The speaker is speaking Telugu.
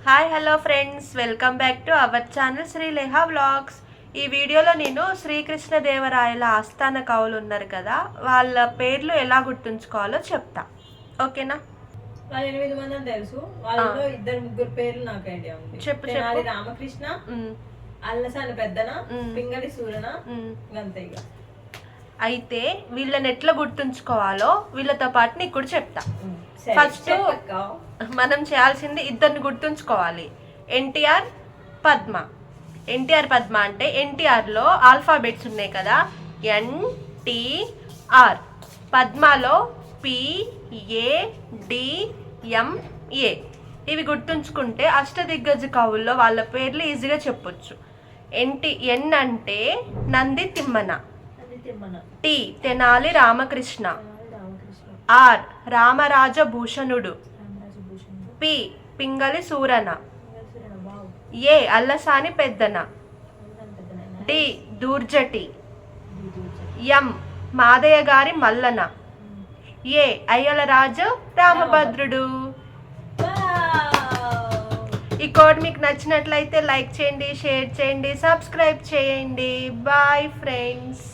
Hi hello friends, welcome back to our channel Srileha vlogs. ఈ వీడియోలో నేను శ్రీకృష్ణదేవరాయల ఆస్థాన కవులు ఉన్నారు కదా, వాళ్ళ పేర్లు ఎలా గుర్తుంచుకోవాలో చెప్తా. ఓకేనా? వాళ్ళు 8 మంది అని తెలుసు. వాళ్ళలో 2-3 పేర్లు నాకు ఐడియా ఉంది. చెప్పు. తెనాలి రామకృష్ణ, అల్లసాని పెద్దన, పింగళి సూరన, అంతే. ఇక అయితే వీళ్ళని ఎట్లా గుర్తుంచుకోవాలో వీళ్ళతో పాటు నీకు కూడా చెప్తా. ఫస్ట్ మనం చేయాల్సింది ఇద్దరిని గుర్తుంచుకోవాలి. ఎన్టీఆర్, పద్మ. ఎన్టీఆర్, పద్మ అంటే ఎన్టీఆర్లో ఆల్ఫాబెట్స్ ఉన్నాయి కదా, NTR. పద్మలో PADMA. ఇవి గుర్తుంచుకుంటే అష్టదిగ్గజ కవుల్లో వాళ్ళ పేర్లు ఈజీగా చెప్పొచ్చు. N అంటే Nandi Timmana, T Tenali Ramakrishna, R Ramaraja Bhushanudu, P Pingali Surana, A Allasani Peddana, D Dhurjati, M Madaiah గారి మల్లన, A అయ్యలరాజు రామభద్రుడు. ఈ కోడ్ మీకు నచ్చినట్లయితే లైక్ చేయండి, షేర్ చేయండి, సబ్స్క్రైబ్ చేయండి. Bye friends.